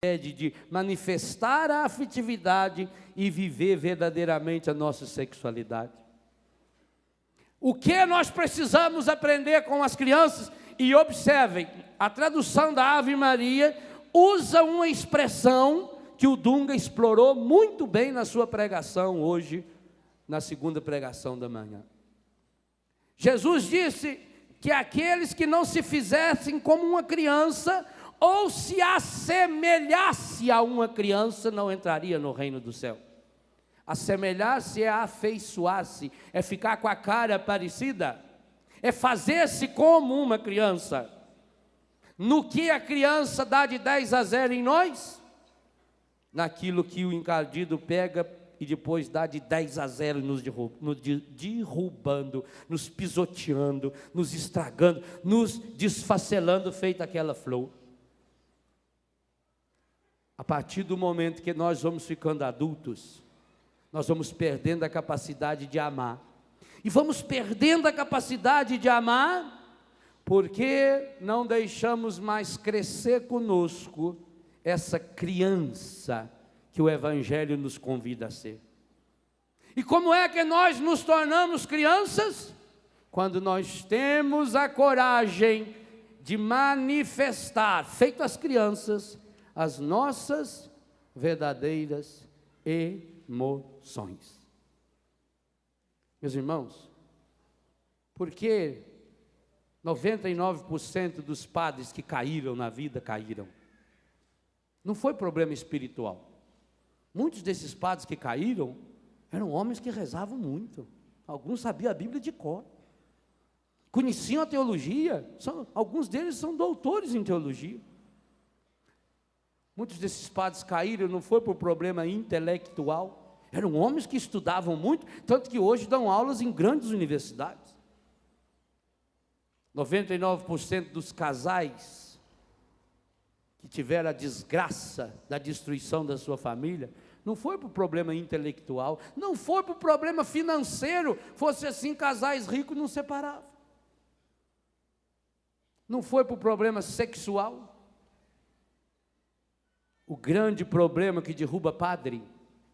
de manifestar a afetividade e viver verdadeiramente a nossa sexualidade. O que nós precisamos aprender com as crianças? E observem, a tradução da Ave Maria usa uma expressão que o Dunga explorou muito bem na sua pregação hoje, na segunda pregação da manhã. Jesus disse que aqueles que não se fizessem como uma criança, ou se assemelhasse a uma criança, não entraria no reino do céu. Assemelhar-se é afeiçoar-se, é ficar com a cara parecida, é fazer-se como uma criança. No que a criança dá de 10-0 em nós? Naquilo que o encardido pega e depois dá de 10-0 nos derrubando, nos pisoteando, nos estragando, nos desfacelando, feito aquela flor. A partir do momento que nós vamos ficando adultos, nós vamos perdendo a capacidade de amar. E vamos perdendo a capacidade de amar, porque não deixamos mais crescer conosco essa criança que o Evangelho nos convida a ser. E como é que nós nos tornamos crianças? Quando nós temos a coragem de manifestar, feito as crianças, as nossas verdadeiras emoções. Meus irmãos, por que 99% dos padres que caíram na vida, caíram? Não foi problema espiritual. Muitos desses padres que caíram, eram homens que rezavam muito. Alguns sabiam a Bíblia de cor. Conheciam a teologia, alguns deles são doutores em teologia. Muitos desses padres caíram, não foi por problema intelectual, eram homens que estudavam muito, tanto que hoje dão aulas em grandes universidades. 99% dos casais que tiveram a desgraça da destruição da sua família, não foi por problema intelectual, não foi por problema financeiro, fosse assim casais ricos não separavam. Não foi por problema sexual. O grande problema que derruba padre,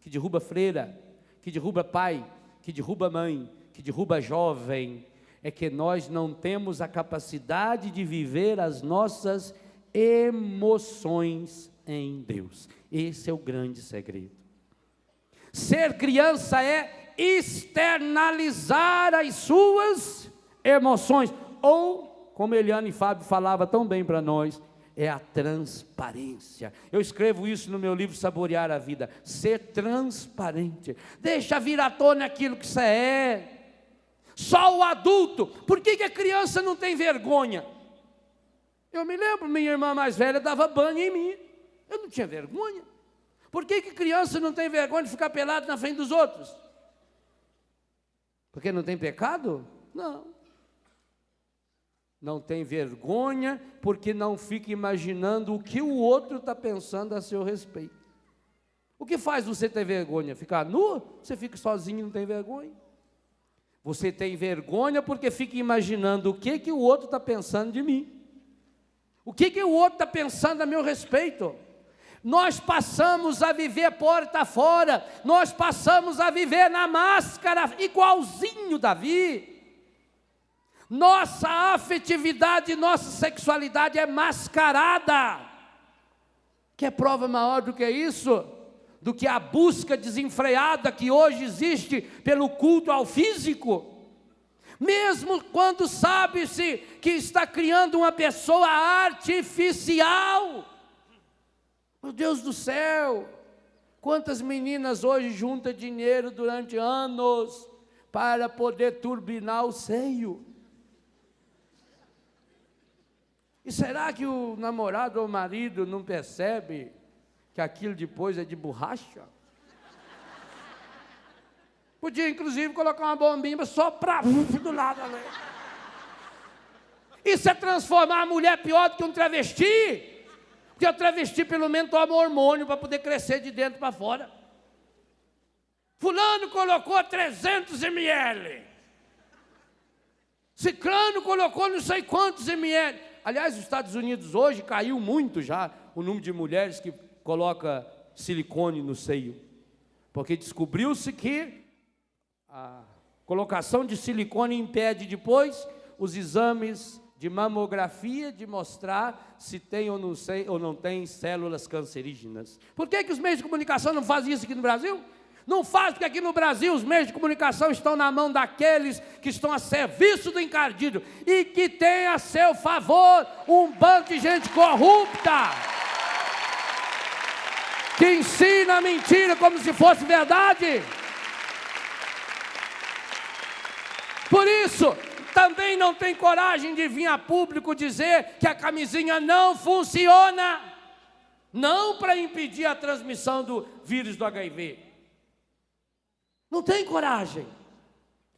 que derruba freira, que derruba pai, que derruba mãe, que derruba jovem, é que nós não temos a capacidade de viver as nossas emoções em Deus. Esse é o grande segredo. Ser criança é externalizar as suas emoções, ou, como Eliane e Fábio falavam tão bem para nós, é a transparência. Eu escrevo isso no meu livro Saborear a Vida. Ser transparente. Deixa vir à tona aquilo que você é. Só o adulto. Por que a criança não tem vergonha? Eu me lembro, minha irmã mais velha dava banho em mim. Eu não tinha vergonha. Por que criança não tem vergonha de ficar pelado na frente dos outros? Porque não tem pecado? Não. Não tem vergonha, porque não fica imaginando o que o outro está pensando a seu respeito. O que faz você ter vergonha? Ficar nu? Você fica sozinho e não tem vergonha? Você tem vergonha porque fica imaginando o que o outro está pensando de mim. O que o outro está pensando a meu respeito? Nós passamos a viver porta fora, nós passamos a viver na máscara, igualzinho Davi. Nossa afetividade, nossa sexualidade é mascarada. Quer prova maior do que isso? Do que a busca desenfreada que hoje existe pelo culto ao físico? Mesmo quando sabe-se que está criando uma pessoa artificial. Meu Deus do céu! Quantas meninas hoje juntam dinheiro durante anos para poder turbinar o seio? E será que o namorado ou o marido não percebe que aquilo depois é de borracha? Podia, inclusive, colocar uma bombinha só para do lado ali. Isso é transformar a mulher pior do que um travesti. Porque o travesti, pelo menos, toma hormônio para poder crescer de dentro para fora. Fulano colocou 300 ml. Ciclano colocou não sei quantos ml. Aliás, os Estados Unidos hoje caiu muito já o número de mulheres que coloca silicone no seio? Porque descobriu-se que a colocação de silicone impede depois os exames de mamografia de mostrar se tem ou não tem células cancerígenas. Por que os meios de comunicação não fazem isso aqui no Brasil? Não faz, porque aqui no Brasil os meios de comunicação estão na mão daqueles que estão a serviço do encardido e que tem a seu favor um bando de gente corrupta, que ensina a mentira como se fosse verdade. Por isso, também não tem coragem de vir a público dizer que a camisinha não funciona, não para impedir a transmissão do vírus do HIV. Não tem coragem.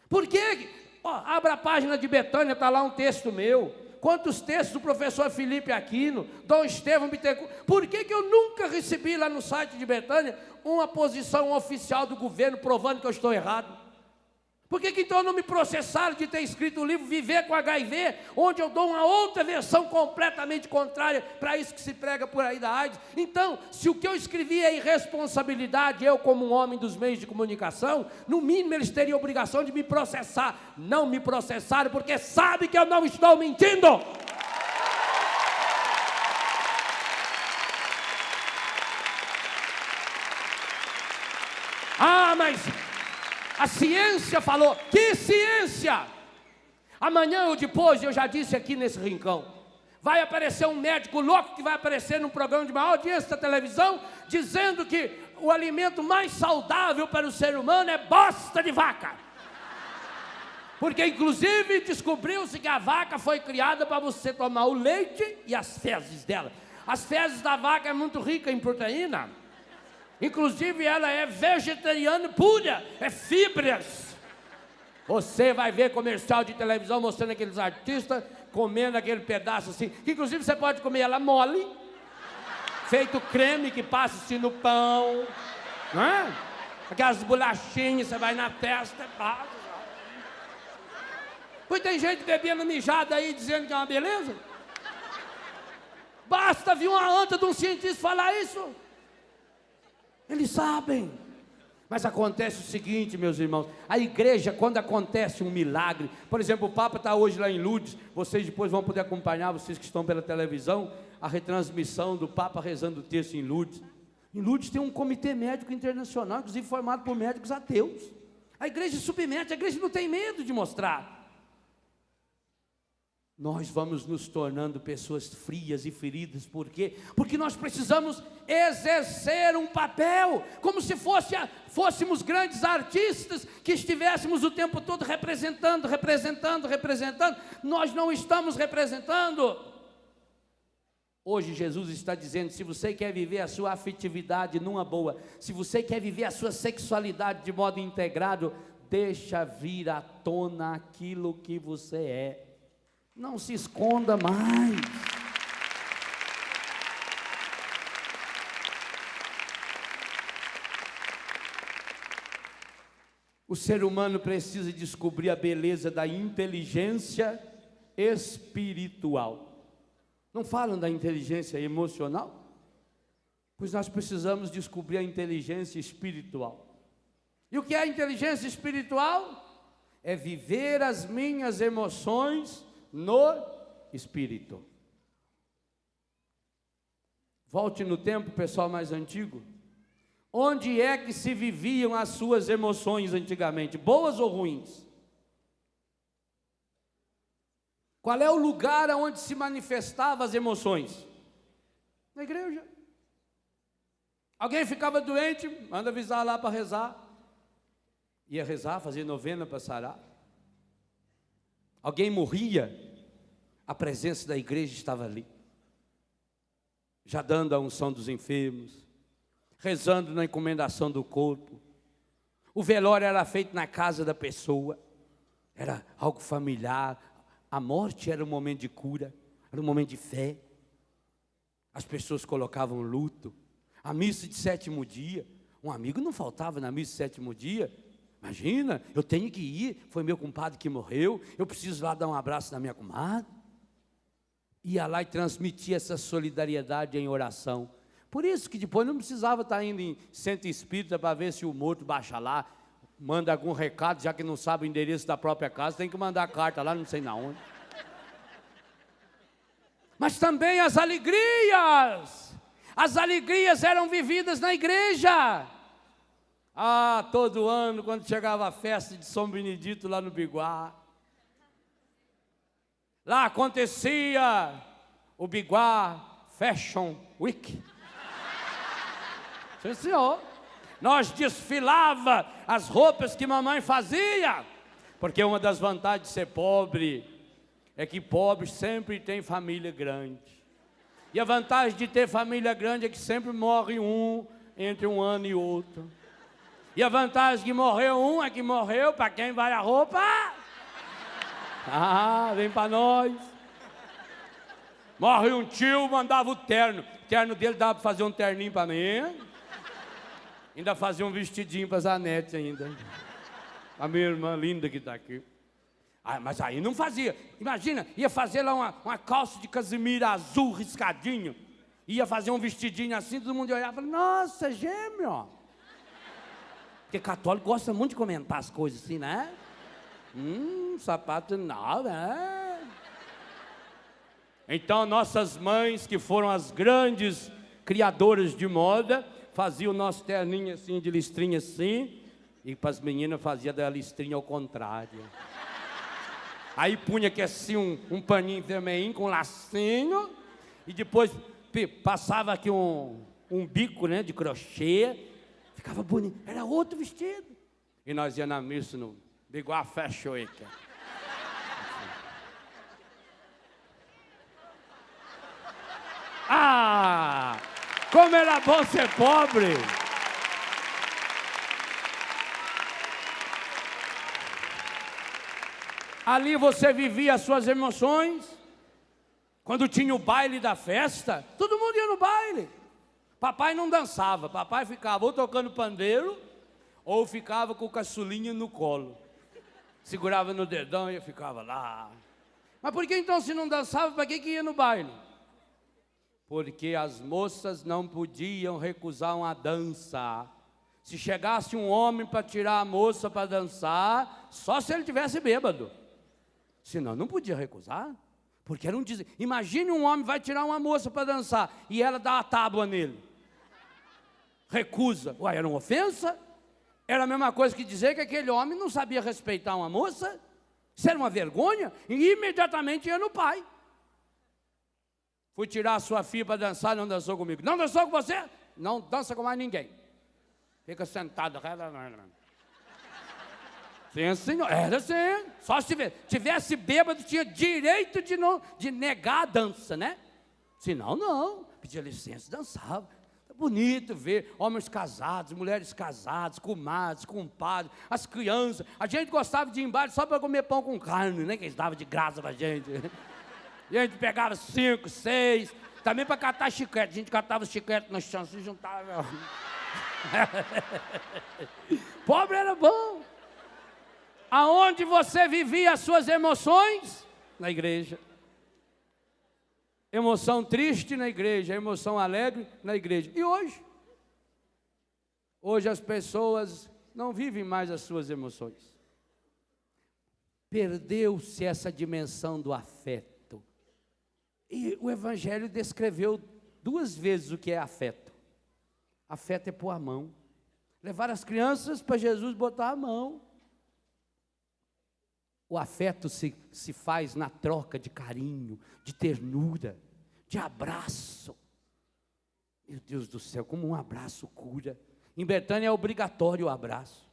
Por quê? Abra a página de Betânia, está lá um texto meu. Quantos textos do professor Felipe Aquino, Dom Estevão Bittencourt. Por que eu nunca recebi lá no site de Betânia uma posição oficial do governo provando que eu estou errado? Por que então não me processaram de ter escrito o livro Viver com HIV, onde eu dou uma outra versão completamente contrária para isso que se prega por aí da AIDS? Então, se o que eu escrevi é irresponsabilidade, eu como um homem dos meios de comunicação, no mínimo eles teriam a obrigação de me processar. Não me processaram porque sabem que eu não estou mentindo. Mas a ciência falou. Que ciência? Amanhã ou depois, eu já disse aqui nesse rincão, vai aparecer um médico louco que vai aparecer num programa de maior audiência da televisão, dizendo que o alimento mais saudável para o ser humano é bosta de vaca. Porque inclusive descobriu-se que a vaca foi criada para você tomar o leite e as fezes dela. As fezes da vaca é muito rica em proteína. Inclusive ela é vegetariana pura, é fibras. Você vai ver comercial de televisão mostrando aqueles artistas comendo aquele pedaço assim, que inclusive você pode comer ela mole, feito creme que passa assim no pão, não é? Aquelas bolachinhas, você vai na testa, passa. Pois tem gente bebendo mijada aí dizendo que é uma beleza. Basta vir uma anta de um cientista falar isso. Eles sabem. Mas acontece o seguinte, meus irmãos, a igreja, quando acontece um milagre, por exemplo, o Papa está hoje lá em Lourdes, vocês depois vão poder acompanhar, vocês que estão pela televisão, a retransmissão do Papa rezando o texto em Lourdes. Em Lourdes tem um comitê médico internacional, inclusive formado por médicos ateus. A igreja submete, a igreja não tem medo de mostrar. Nós vamos nos tornando pessoas frias e feridas, por quê? Porque nós precisamos exercer um papel, como se fôssemos grandes artistas, que estivéssemos o tempo todo representando. Nós não estamos representando. Hoje Jesus está dizendo, se você quer viver a sua afetividade numa boa, se você quer viver a sua sexualidade de modo integrado, deixa vir à tona aquilo que você é. Não se esconda mais. O ser humano precisa descobrir a beleza da inteligência espiritual. Não falam da inteligência emocional? Pois nós precisamos descobrir a inteligência espiritual. E o que é a inteligência espiritual? É viver as minhas emoções no Espírito. Volte no tempo, pessoal mais antigo. Onde é que se viviam as suas emoções antigamente, boas ou ruins? Qual é o lugar onde se manifestavam as emoções? Na igreja. Alguém ficava doente, manda avisar lá para rezar. Ia rezar, fazer novena para sarar. Alguém morria, a presença da igreja estava ali, já dando a unção dos enfermos, rezando na encomendação do corpo. O velório era feito na casa da pessoa, era algo familiar. A morte era um momento de cura, era um momento de fé. As pessoas colocavam luto. A missa de 7º dia, um amigo não faltava na missa de 7º dia. Imagina, eu tenho que ir, foi meu compadre que morreu, eu preciso lá dar um abraço na minha comadre. Ia lá e transmitia essa solidariedade em oração. Por isso que depois não precisava estar indo em centro espírita para ver se o morto baixa lá, manda algum recado, já que não sabe o endereço da própria casa, tem que mandar carta lá, não sei na onde. Mas também as alegrias eram vividas na igreja. Todo ano, quando chegava a festa de São Benedito lá no Biguá, lá acontecia o Biguá Fashion Week. Sim, senhor. Nós desfilava as roupas que mamãe fazia, porque uma das vantagens de ser pobre é que pobre sempre tem família grande. E a vantagem de ter família grande é que sempre morre um entre um ano e outro. E a vantagem de morrer um é que morreu para quem vai a roupa. Vem para nós. Morre um tio, mandava o terno. O terno dele dava para fazer um terninho para mim. Ainda fazia um vestidinho para Zanete ainda. A minha irmã linda que está aqui. Mas aí não fazia. Imagina, ia fazer lá uma calça de casimira azul riscadinho. Ia fazer um vestidinho assim, todo mundo ia olhar e falava, nossa, gêmeo. Porque católico gosta muito de comentar as coisas assim, né? Sapato não, né? Então, nossas mães, que foram as grandes criadoras de moda, faziam o nosso terninho assim, de listrinha assim, e para as meninas fazia da listrinha ao contrário. Aí punha que assim um paninho vermelhinho com lacinho, e depois passava aqui um bico, né, de crochê, ficava bonito, era outro vestido. E nós ia na missa no Biguá Fashion Week. Como era bom ser pobre! Ali você vivia as suas emoções. Quando tinha o baile da festa, todo mundo ia no baile. Papai não dançava, papai ficava ou tocando pandeiro, ou ficava com o caçulinha no colo. Segurava no dedão e ficava lá. Mas por que então, se não dançava, para que ia no baile? Porque as moças não podiam recusar uma dança. Se chegasse um homem para tirar a moça para dançar, só se ele tivesse bêbado. Senão não podia recusar. Porque era um dizer. Imagine um homem vai tirar uma moça para dançar e ela dá a tábua nele. Recusa. Era uma ofensa? Era a mesma coisa que dizer que aquele homem não sabia respeitar uma moça? Isso era uma vergonha? E imediatamente ia no pai. Fui tirar a sua filha para dançar, não dançou comigo. Não dançou com você? Não dança com mais ninguém. Fica sentado. Sim, senhor. Era assim. Só se tivesse bêbado, tinha direito de negar a dança, né? Senão, não. Pedia licença, dançava. Bonito ver homens casados, mulheres casadas, comadres, compadres, as crianças. A gente gostava de ir embaixo só para comer pão com carne, né? Que eles davam de graça para a gente. E a gente pegava 5, 6, também para catar chiclete. A gente catava chiclete no chão, se juntava. Pobre era bom. Aonde você vivia as suas emoções? Na igreja. Emoção triste na igreja, emoção alegre na igreja. E hoje? Hoje as pessoas não vivem mais as suas emoções. Perdeu-se essa dimensão do afeto. E o Evangelho descreveu 2 vezes o que é afeto. Afeto é pôr a mão. Levar as crianças para Jesus botar a mão. O afeto se faz na troca de carinho, de ternura, de abraço. Meu Deus do céu, como um abraço cura. Em Betânia é obrigatório o abraço.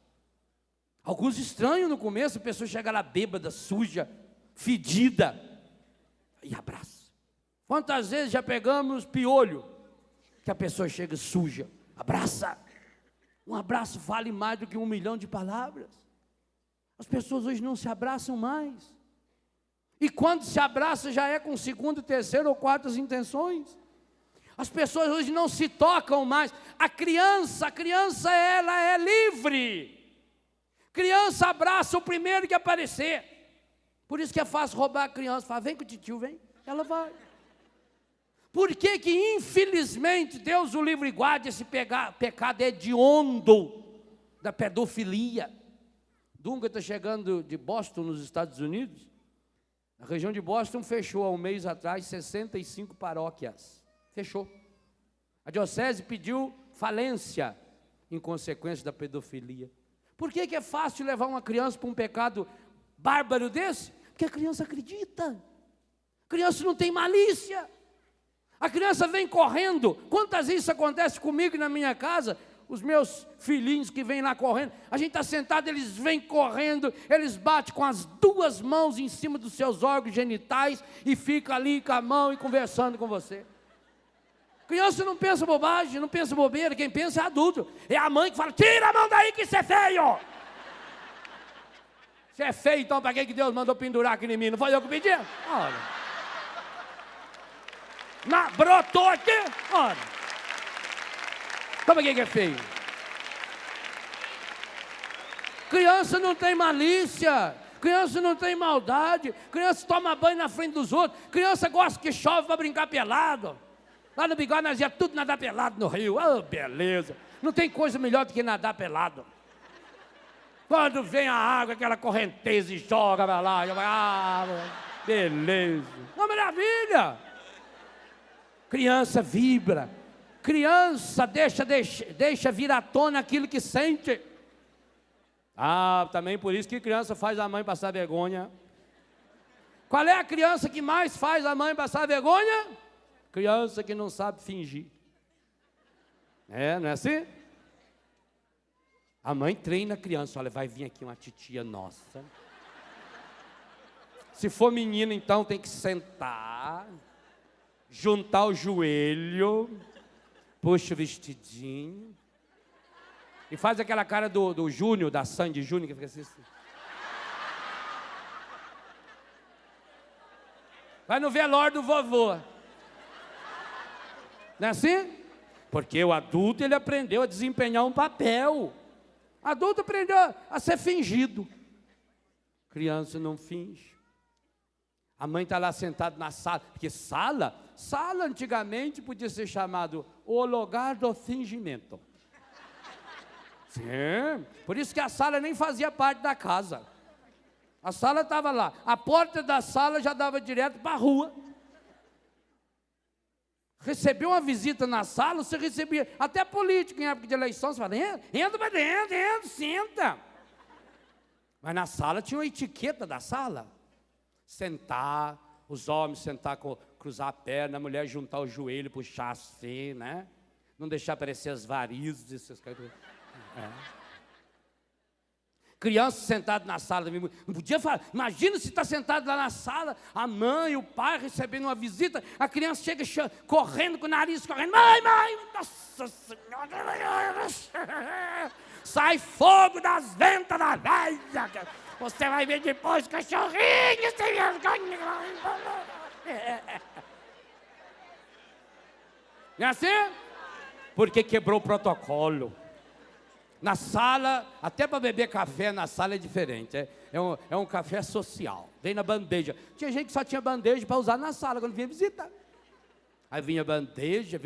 Alguns estranham no começo, a pessoa chega lá bêbada, suja, fedida, e abraça. Quantas vezes já pegamos piolho, que a pessoa chega suja, abraça. Um abraço vale mais do que 1 milhão de palavras. As pessoas hoje não se abraçam mais. E quando se abraça já é com 2ª, 3ª ou 4ª intenções. As pessoas hoje não se tocam mais. A criança ela é livre. Criança abraça o primeiro que aparecer. Por isso que é fácil roubar a criança. Fala, vem com o tio, vem. Ela vai. Por que que, infelizmente, Deus o livre e guarde, esse pecado hediondo da pedofilia? Dunga está chegando de Boston, nos Estados Unidos. A região de Boston fechou há um mês atrás 65 paróquias. Fechou. A diocese pediu falência em consequência da pedofilia. Por que que é fácil levar uma criança para um pecado bárbaro desse? Porque a criança acredita. A criança não tem malícia. A criança vem correndo. Quantas vezes isso acontece comigo e na minha casa? Os meus filhinhos que vêm lá correndo, a gente está sentado, eles vêm correndo, eles batem com as duas mãos em cima dos seus órgãos genitais e ficam ali com a mão e conversando com você. Criança não pensa bobagem, não pensa bobeira, quem pensa é adulto. É a mãe que fala, tira a mão daí que isso é feio. Se é feio, então para que Deus mandou pendurar aqui em mim? Não foi eu que pedi? Olha. Brotou aqui? Olha. Então para que é feio? Criança não tem malícia. Criança não tem maldade. Criança toma banho na frente dos outros. Criança gosta que chove para brincar pelado. Lá no Bigode nós ia tudo nadar pelado no rio. Oh, beleza. Não tem coisa melhor do que nadar pelado. Quando vem a água, aquela correnteza e joga para lá. Beleza. Uma maravilha. Criança vibra. Criança deixa vir à tona aquilo que sente. Também por isso que criança faz a mãe passar vergonha. Qual é a criança que mais faz a mãe passar vergonha? Criança que não sabe fingir. Não é assim? A mãe treina a criança. Olha, vai vir aqui uma titia nossa. Se for menina, então tem que sentar, juntar o joelho, puxa o vestidinho e faz aquela cara do Júnior, da Sandy Júnior, que fica assim. Vai no velório do vovô. Não é assim? Porque o adulto, ele aprendeu a desempenhar um papel. O adulto aprendeu a ser fingido. Criança não finge. A mãe está lá sentada na sala. Porque sala antigamente podia ser chamado o lugar do fingimento. Sim. Por isso que a sala nem fazia parte da casa. A sala estava lá. A porta da sala já dava direto para a rua. Recebeu uma visita na sala, você recebia, até político em época de eleição, você fala, entra para dentro, senta. Mas na sala tinha uma etiqueta da sala. Sentar, os homens sentar, cruzar a perna, a mulher juntar o joelho, puxar assim, né? Não deixar aparecer as varizes, essas coisas. Criança sentada na sala, não podia falar. Imagina se está sentado lá na sala, a mãe, o pai recebendo uma visita, a criança chega correndo com o nariz correndo, mãe, nossa senhora, sai fogo das ventas da velha, você vai ver depois cachorrinho, sem vergonha. Não é assim? Porque quebrou o protocolo. Na sala, até para beber café na sala é diferente. É um café social. Vem na bandeja. Tinha gente que só tinha bandeja para usar na sala quando vinha visitar. Aí vinha bandeja,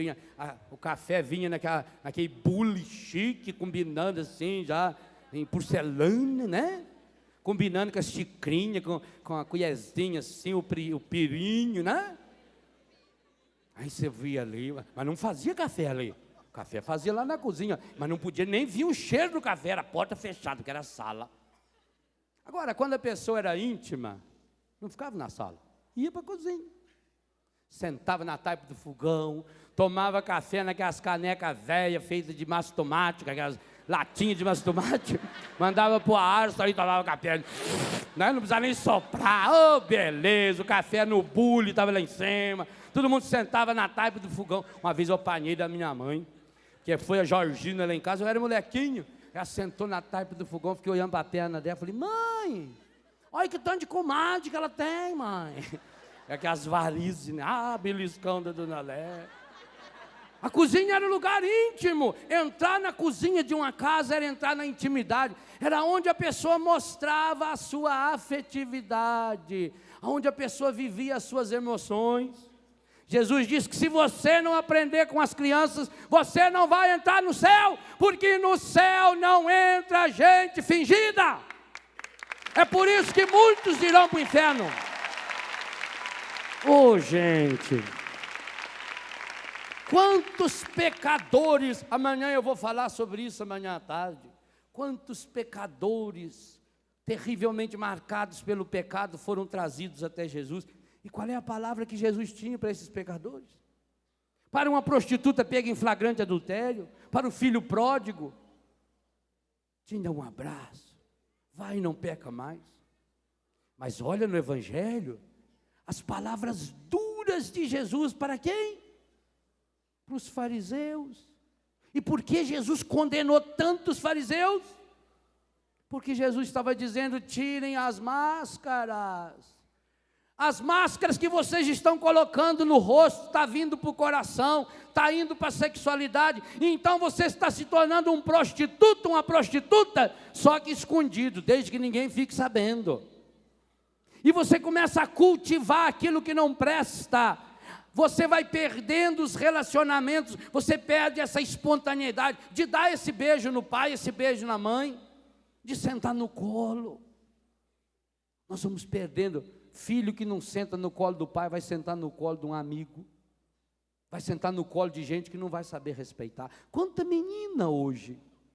o café vinha naquele bule chique, combinando assim, já em porcelana, né? Combinando com a xicrinha, com a colherzinha assim, o pirinho, né? Aí você via ali, mas não fazia café ali. O café fazia lá na cozinha, mas não podia nem vir o cheiro do café, era a porta fechada, porque era a sala. Agora, quando a pessoa era íntima, não ficava na sala, ia para a cozinha. Sentava na taipa do fogão, tomava café naquelas canecas velhas, feitas de massa tomate, aquelas latinhas de massa tomate, mandava para o arço, aí tomava café, não precisava nem soprar, beleza, o café no bule, estava lá em cima, todo mundo sentava na taipa do fogão. Uma vez eu apanhei da minha mãe, que foi a Georgina lá em casa, eu era molequinho, ela sentou na taipa do fogão, fiquei olhando para a perna dela, falei, mãe, olha que tanto de comadre que ela tem, mãe. É aquelas varizes, né? Beliscão da Dona Lé. A cozinha era um lugar íntimo. Entrar na cozinha de uma casa era entrar na intimidade. Era onde a pessoa mostrava a sua afetividade, onde a pessoa vivia as suas emoções. Jesus disse que se você não aprender com as crianças, você não vai entrar no céu, porque no céu não entra gente fingida. É por isso que muitos irão para o inferno. Gente, quantos pecadores, amanhã eu vou falar sobre isso amanhã à tarde, quantos pecadores terrivelmente marcados pelo pecado foram trazidos até Jesus. E qual é a palavra que Jesus tinha para esses pecadores? Para uma prostituta pega em flagrante adultério, para o filho pródigo, tinha um abraço, vai e não peca mais. Mas olha no Evangelho, as palavras duras de Jesus para quem? Para os fariseus. E por que Jesus condenou tantos fariseus? Porque Jesus estava dizendo: tirem as máscaras. As máscaras que vocês estão colocando no rosto, está vindo para o coração, está indo para a sexualidade, e então você está se tornando um prostituto, uma prostituta, só que escondido, desde que ninguém fique sabendo. E você começa a cultivar aquilo que não presta, você vai perdendo os relacionamentos, você perde essa espontaneidade de dar esse beijo no pai, esse beijo na mãe, de sentar no colo. Nós vamos perdendo. Filho que não senta no colo do pai, vai sentar no colo de um amigo, vai sentar no colo de gente que não vai saber respeitar. Quanta menina hoje